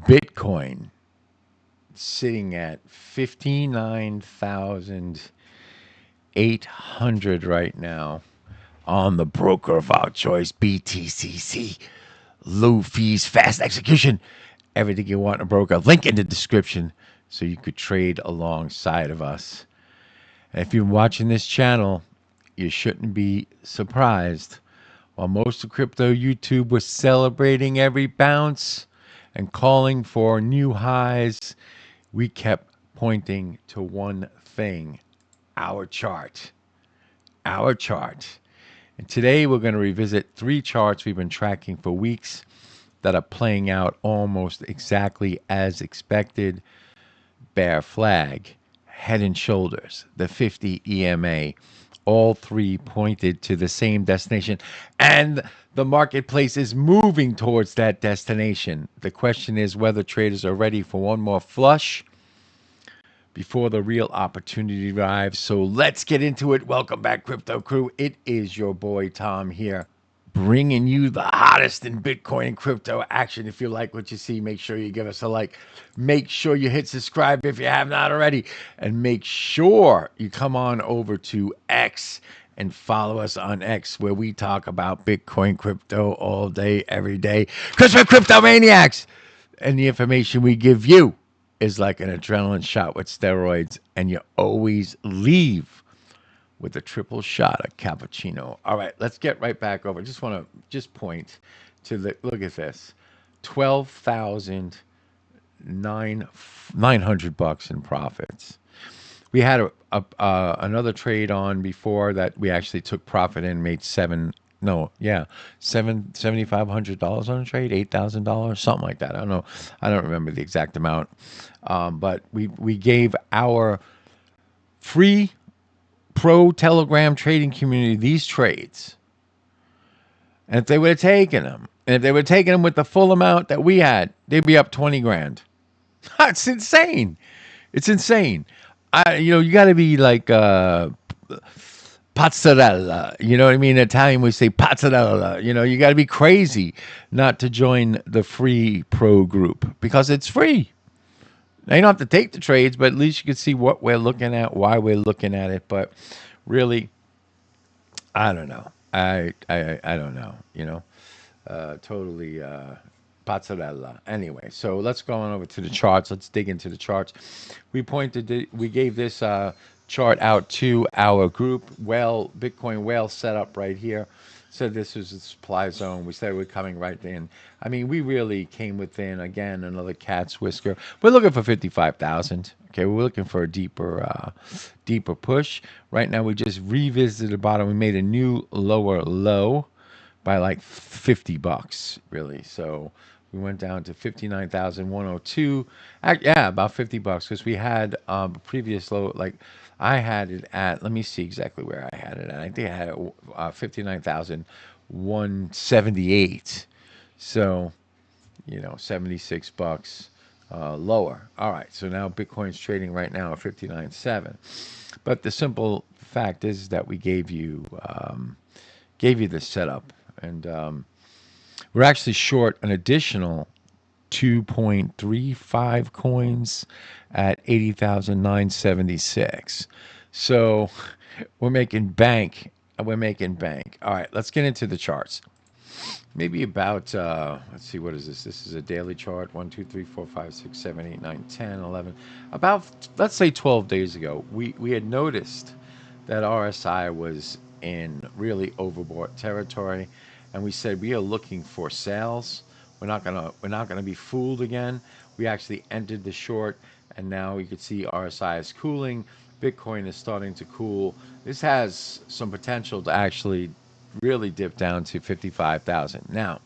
Bitcoin sitting at 59,800 right now on the broker of our choice, BTCC. Low fees, fast execution. Everything you want in a broker. Link in the description so you could trade alongside of us. And if you're watching this channel, you shouldn't be surprised. While most of crypto YouTube was celebrating every bounce and calling for new highs, we kept pointing to one thing: our chart. Our chart. And today we're going to revisit three charts we've been tracking for weeks that are playing out almost exactly as expected. Bear flag, head and shoulders, the 50 EMA, all three pointed to the same destination. And the marketplace is moving towards that destination. The question is whether traders are ready for one more flush before the real opportunity arrives. So let's get into it. Welcome back, Crypto Crew. It is your boy Tom here, bringing you the hottest in Bitcoin and crypto action. If you like what you see, make sure you give us a like. Make sure you hit subscribe if you have not already. And make sure you come on over to X and follow us on X, where we talk about Bitcoin, crypto all day, every day. Because we're crypto maniacs. And the information we give you is like an adrenaline shot with steroids. And you always leave with a triple shot of cappuccino. All right, let's get right back over. Just want to just point to the look at this, 12,900 bucks in profits. We had another trade on before that we actually took profit and made $7,500 on a trade, $8,000, something like that. I don't know. I don't remember the exact amount. But we gave our free pro Telegram trading community these trades. And if they would have taken them, and if they would have taken them with the full amount that we had, they'd be up 20 grand. It's insane. It's insane. You got to be like pazzarella. You know what I mean? In Italian, we say pazzarella. You got to be crazy not to join the free pro group because it's free. Now, you don't have to take the trades, but at least you can see what we're looking at, why we're looking at it. But really, I don't know. I don't know. Totally pazzarella. Anyway, so let's go on over to the charts. Let's dig into the charts. We gave this chart out to our group. Bitcoin whale setup right here. Said this was a supply zone. We said we're coming right in. I mean, we really came within, again, another cat's whisker. We're looking for 55,000. Okay, we're looking for a deeper push. Right now, we just revisited the bottom. We made a new lower low by like 50 bucks, really. So we went down to 59,102. Yeah, about 50 bucks because we had a previous low. Like I had it at, let me see exactly where I had it at. I think I had it 59,178. So, 76 bucks lower. All right. So now Bitcoin's trading right now at 59.7. But the simple fact is that we gave you the setup, and we're actually short an additional 2.35 coins at 80,976. So we're making bank. We're making bank. All right, let's get into the charts. Maybe about, let's see, what is this? This is a daily chart. 1, 2, 3, 4, 5, 6, 7, 8, 9, 10, 11. About, let's say 12 days ago, we had noticed that RSI was in really overbought territory, and we said we are looking for sales. We're not gonna be fooled again. We actually entered the short, and now you can see RSI is cooling. Bitcoin is starting to cool. This has some potential to actually really dip down to 55,000. Now,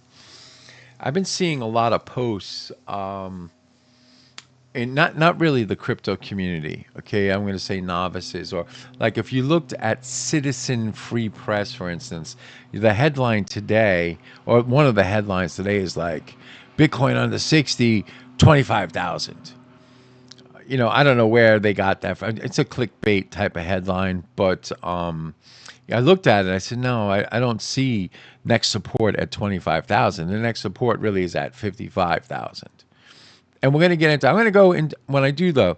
I've been seeing a lot of posts, and not really the crypto community. Okay, I'm going to say novices, or like if you looked at Citizen Free Press, for instance, the headline today, or one of the headlines today is like Bitcoin under 60, 25,000. I don't know where they got that from. It's a clickbait type of headline, but I looked at it. I said, no, I don't see next support at 25,000. The next support really is at 55,000. And we're going to get into, I'm going to go in when I do the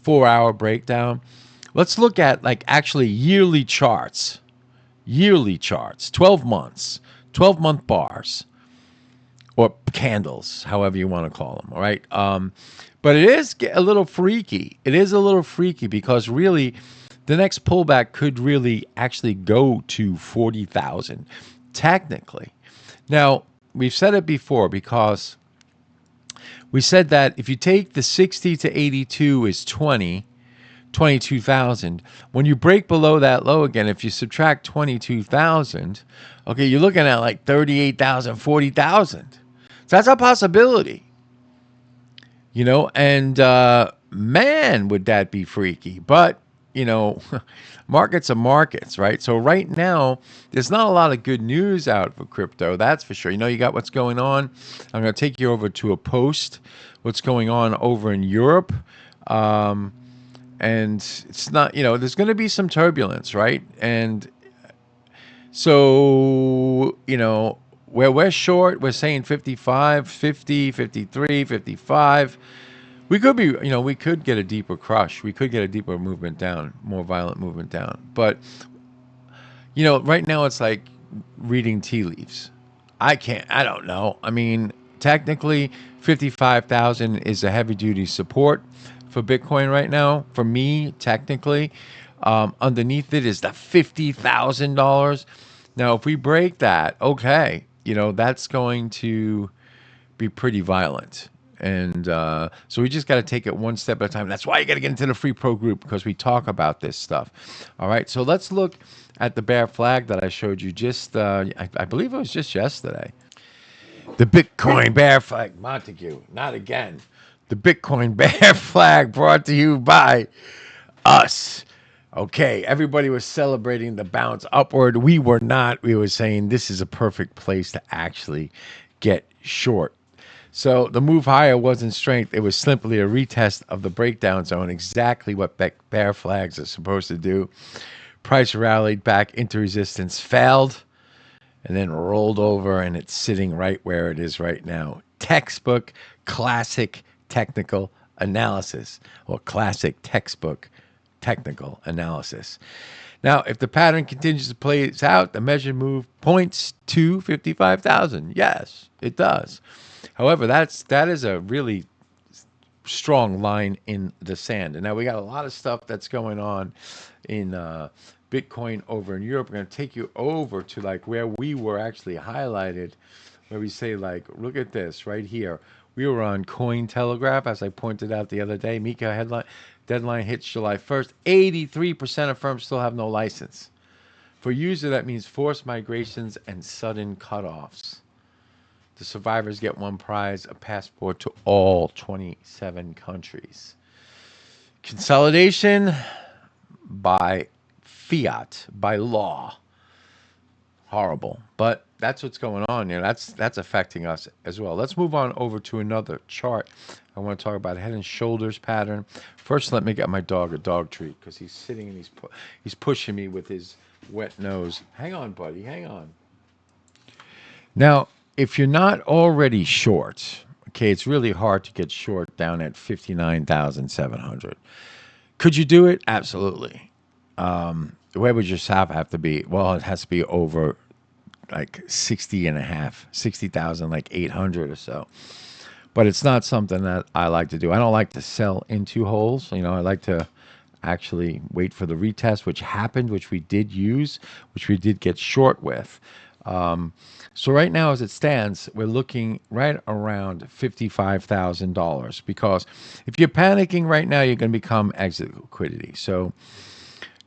4 hour breakdown. Let's look at like actually yearly charts, 12 months, 12-month bars or candles, however you want to call them. All right. But it is a little freaky. It is a little freaky because really the next pullback could really actually go to 40,000 technically. Now, we've said it before because we said that if you take the 60 to 82 is 22,000. When you break below that low again, if you subtract 22,000, okay, you're looking at like 38,000, 40,000. So that's a possibility, and man, would that be freaky. But, you know, markets are markets, right? So right now, there's not a lot of good news out for crypto, that's for sure. You got what's going on. I'm going to take you over to a post, what's going on over in Europe. And it's not, there's going to be some turbulence, right? And so, where we're short, we're saying 55, 50, 53, 55. We could be, we could get a deeper crush. We could get a deeper movement down, more violent movement down. But, right now it's like reading tea leaves. I don't know. I mean, technically, 55,000 is a heavy duty support for Bitcoin right now. For me, technically, underneath it is the $50,000. Now, if we break that, okay, that's going to be pretty violent. And so we just got to take it one step at a time. That's why you got to get into the free pro group, because we talk about this stuff. All right, so let's look at the bear flag that I showed you just, I believe it was just yesterday. The Bitcoin bear flag, Montague, not again. The Bitcoin bear flag brought to you by us. Okay, everybody was celebrating the bounce upward. We were not. We were saying this is a perfect place to actually get short. So the move higher wasn't strength. It was simply a retest of the breakdown zone, exactly what bear flags are supposed to do. Price rallied back into resistance, failed, and then rolled over, and it's sitting right where it is right now. Textbook, classic technical analysis, or classic textbook technical analysis. Now, if the pattern continues to play out, the measured move points to 55,000. Yes, it does. However, that is a really strong line in the sand. And now we got a lot of stuff that's going on in Bitcoin over in Europe. We're going to take you over to like where we were actually highlighted, where we say like, look at this right here. We were on Cointelegraph, as I pointed out the other day. Mika headline deadline hits July 1st. 83% of firms still have no license. For user, that means forced migrations and sudden cutoffs. The survivors get one prize, a passport to all 27 countries. Consolidation by fiat, by law. Horrible. But that's what's going on. That's affecting us as well. Let's move on over to another chart. I want to talk about head and shoulders pattern. First, let me get my dog a dog treat, because he's sitting and he's pushing me with his wet nose. Hang on, buddy. Hang on. Now, if you're not already short, okay, it's really hard to get short down at 59,700. Could you do it? Absolutely. Where would your stop have to be? Well, it has to be over like 60 and a half, 60,000, like 800 or so. But it's not something that I like to do. I don't like to sell into holes. I like to actually wait for the retest, which happened, which we did use, which we did get short with. So right now, as it stands, we're looking right around $55,000, because if you're panicking right now, you're going to become exit liquidity. So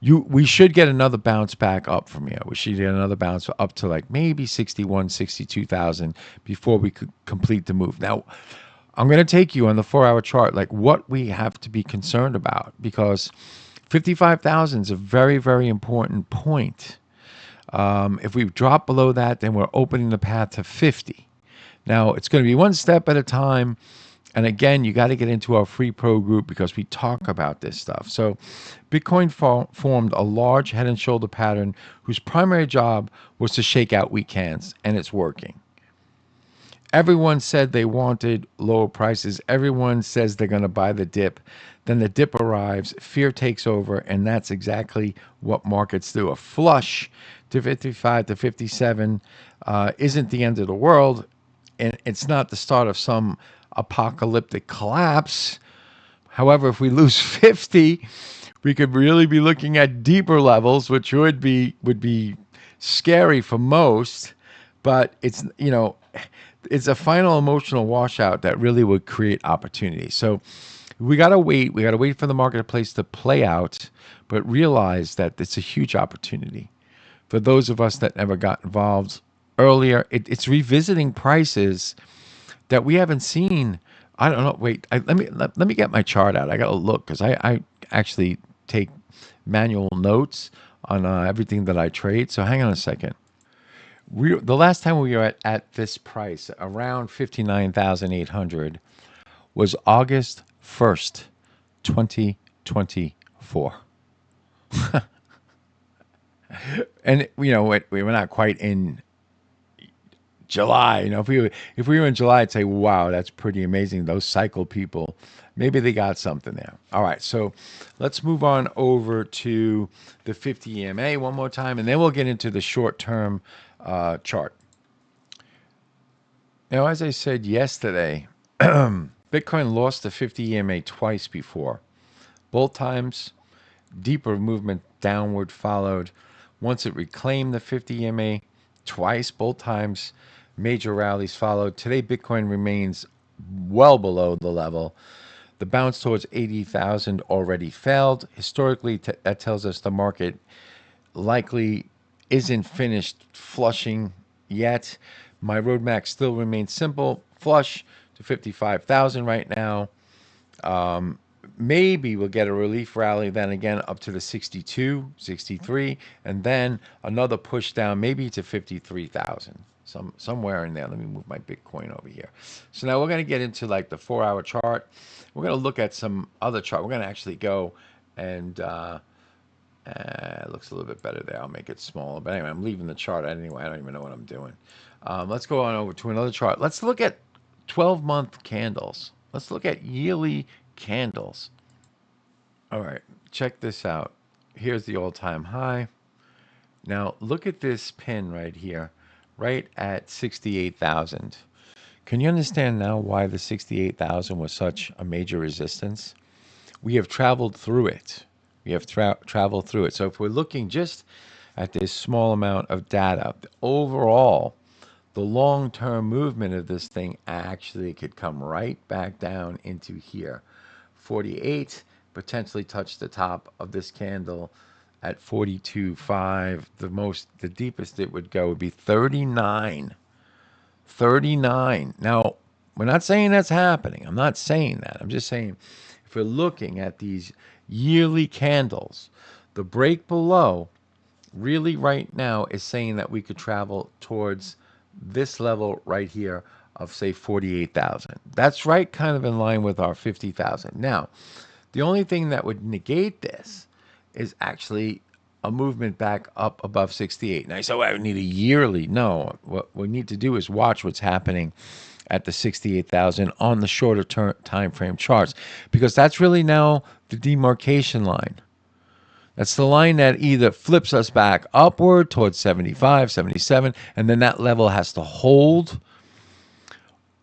we should get another bounce back up from here. We should get another bounce up to like maybe 61, 62,000 before we could complete the move. Now, I'm going to take you on the 4-hour chart, like what we have to be concerned about, because 55,000 is a very, very important point. If we drop below that, then we're opening the path to 50. Now, it's going to be one step at a time. And again, you got to get into our free pro group, because we talk about this stuff. So Bitcoin formed a large head and shoulder pattern whose primary job was to shake out weak hands, and it's working. Everyone said they wanted lower prices. Everyone says they're going to buy the dip. Then the dip arrives, fear takes over, and that's exactly what markets do. A flush to 55 to 57 isn't the end of the world, and it's not the start of some apocalyptic collapse. However, if we lose 50, we could really be looking at deeper levels, which would be scary for most. But it's a final emotional washout that really would create opportunity. So we gotta wait. We gotta wait for the marketplace to play out, but realize that it's a huge opportunity for those of us that never got involved earlier. It's revisiting prices that we haven't seen. I don't know. Wait, let me get my chart out. I got to look because I actually take manual notes on everything that I trade. So hang on a second. The last time we were at this price around 59,800 was August 1st, 2024. And we're not quite in July. If we were in July, I'd say, wow, that's pretty amazing. Those cycle people, maybe they got something there. All right, so let's move on over to the 50 EMA one more time, and then we'll get into the short term chart. Now, as I said yesterday, Bitcoin lost the 50 EMA twice before. Both times, deeper movement downward followed. Once it reclaimed the 50 EMA twice, both times, major rallies followed. Today, Bitcoin remains well below the level. The bounce towards 80,000 already failed. Historically, that tells us the market likely isn't finished flushing yet. My roadmap still remains simple: flush to 55,000 right now. Maybe we'll get a relief rally then again up to the 62, 63, and then another push down maybe to 53,000. Somewhere in there. Let me move my Bitcoin over here. So now we're going to get into like the 4-hour chart. We're going to look at some other chart. We're going to actually go and it looks a little bit better there. I'll make it smaller. But anyway, I'm leaving the chart anyway. I don't even know what I'm doing. Let's go on over to another chart. Let's look at 12-month candles. Let's look at yearly candles. All right, check this out. Here's the all-time high. Now, look at this pin right here, right at 68,000. Can you understand now why the 68,000 was such a major resistance? We have traveled through it. We have traveled through it. So if we're looking just at this small amount of data, overall, the long-term movement of this thing actually could come right back down into here. 48, potentially touch the top of this candle at 42.5. The deepest it would go would be 39. 39. Now, we're not saying that's happening. I'm not saying that. I'm just saying if we're looking at these yearly candles, the break below really right now is saying that we could travel towards this level right here of say 48,000. That's right kind of in line with our 50,000. Now, the only thing that would negate this is actually a movement back up above 68. Now, so I would need a yearly. No, what we need to do is watch what's happening at the 68,000 on the shorter time frame charts, because that's really now the demarcation line. That's the line that either flips us back upward towards 75, 77, and then that level has to hold.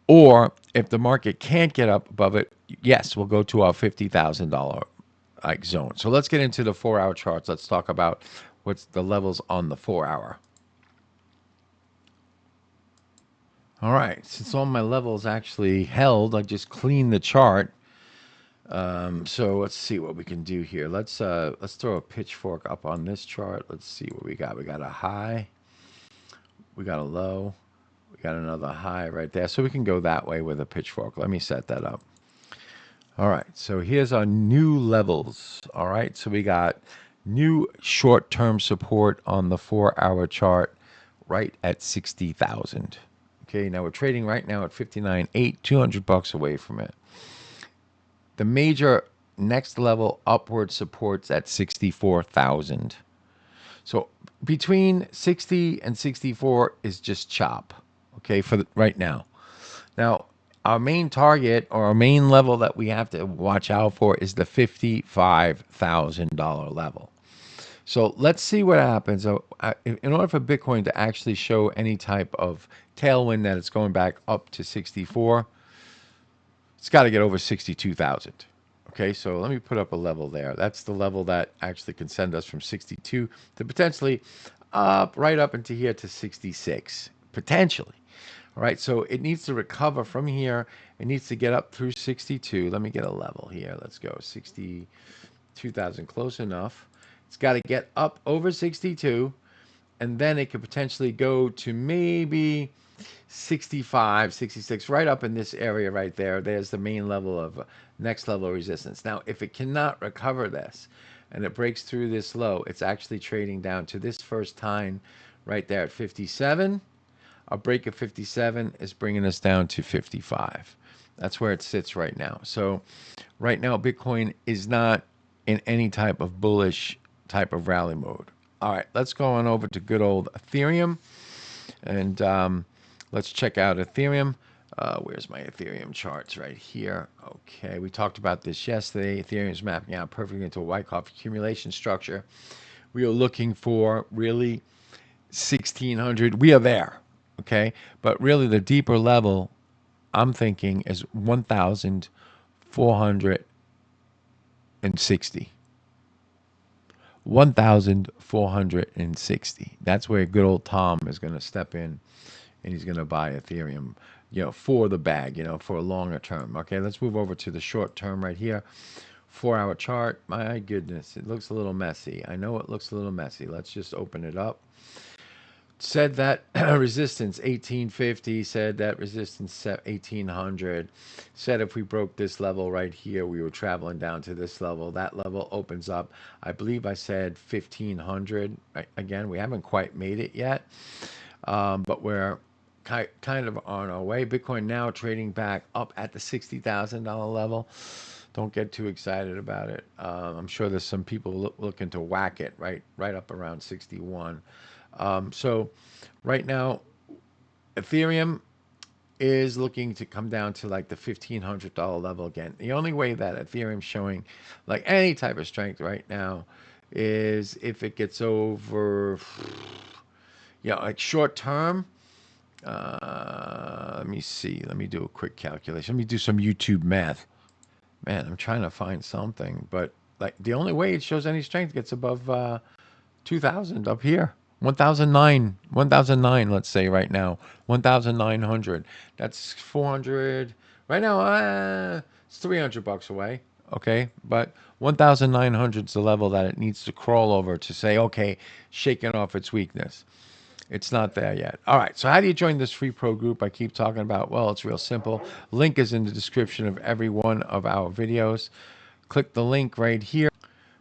Or if the market can't get up above it, yes, we'll go to our $50,000 like zone. So let's get into the 4-hour charts. Let's talk about what's the levels on the 4-hour. All right, since all my levels actually held, I just cleaned the chart. So let's see what we can do here. Let's throw a pitchfork up on this chart. Let's see what we got. We got a high, we got a low, we got another high right there. So we can go that way with a pitchfork. Let me set that up. All right, so here's our new levels. All right, so we got new short-term support on the 4-hour chart right at 60,000. Okay, now we're trading right now at 59.8, $200 away from it. The major next level upward supports at 64,000. So between 60 and 64 is just chop, okay, for right now. Now, our main target or our main level that we have to watch out for is the $55,000 level. So let's see what happens. In order for Bitcoin to actually show any type of tailwind that it's going back up to 64, it's got to get over 62,000. Okay, so let me put up a level there. That's the level that actually can send us from 62 to potentially up, right up into here to 66, potentially. All right, so it needs to recover from here. It needs to get up through 62. Let me get a level here. Let's go 62,000, close enough. It's got to get up over 62, and then it could potentially go to maybe 65, 66, right up in this area right there. There's the main level of next level of resistance. Now, if it cannot recover this and it breaks through this low, it's actually trading down to this first time right there at 57. A break of 57 is bringing us down to 55. That's where it sits right now. So right now, Bitcoin is not in any type of bullish type of rally mode. All right, let's go on over to good old Ethereum. And let's check out Ethereum. Where's my Ethereum charts? Right here. Okay, we talked about this yesterday. Ethereum is mapping out perfectly into a Wyckoff accumulation structure. We are looking for really 1600. We are there. Okay, but really the deeper level, I'm thinking, is 1,460. 1,460. That's where good old Tom is going to step in and he's going to buy Ethereum, for the bag, for a longer term. Okay, let's move over to the short term right here. 4-hour chart. My goodness, it looks a little messy. I know it looks a little messy. Let's just open it up. Said that resistance 1850, said that resistance 1800, said if we broke this level right here, we were traveling down to this level. That level opens up, I believe I said 1500. Again, we haven't quite made it yet, but we're kind of on our way. Bitcoin now trading back up at the $60,000 level. Don't get too excited about it. I'm sure there's some people looking to whack it right up around 61. So right now, Ethereum is looking to come down to like the $1,500 level again. The only way that Ethereum's showing like any type of strength right now is if it gets over, like short term. Let me see. Let me do a quick calculation. Let me do some YouTube math. Man, I'm trying to find something, but like the only way it shows any strength gets above 2,000 up here. 1,009, let's say right now. 1,900. That's 400. Right now, it's $300 away. Okay. But 1,900 is the level that it needs to crawl over to say, okay, shaking off its weakness. It's not there yet. All right. So how do you join this free pro group I keep talking about? Well, it's real simple. Link is in the description of every one of our videos. Click the link right here.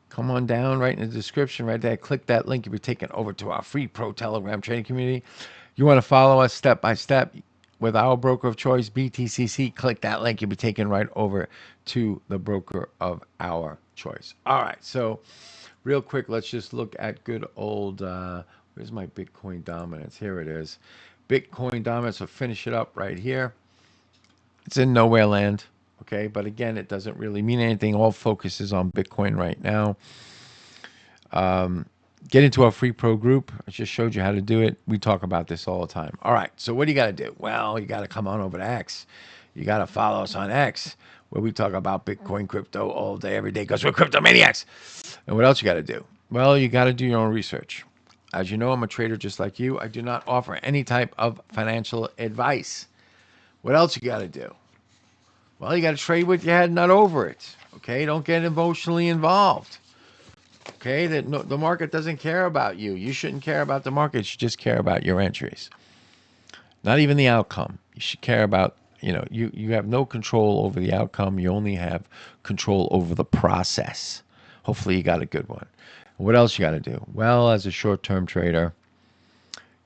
Come on down right in the description right there. Click that link. You'll be taken over to our free pro Telegram trading community. You want to follow us step by step with our broker of choice, BTCC. Click that link. You'll be taken right over to the broker of our choice. All right. So real quick, let's just look at good old, where's my Bitcoin dominance? Here it is. Bitcoin dominance. So finish it up right here. It's in nowhere land. Okay, but again, it doesn't really mean anything. All focus is on Bitcoin right now. Get into our free pro group. I just showed you how to do it. We talk about this all the time. All right, so what do you got to do? Well, you got to come on over to X. You got to follow us on X, where we talk about Bitcoin, crypto all day, every day, because we're cryptomaniacs. And what else you got to do? Well, you got to do your own research. As you know, I'm a trader just like you. I do not offer any type of financial advice. What else you got to do? Well, you got to trade with your head, not over it. Okay, don't get emotionally involved. Okay, the market doesn't care about you. You shouldn't care about the market. You should just care about your entries. Not even the outcome. You should care about, you have no control over the outcome. You only have control over the process. Hopefully you got a good one. What else you got to do? Well, as a short-term trader,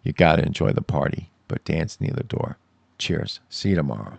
you got to enjoy the party, but dance near the door. Cheers. See you tomorrow.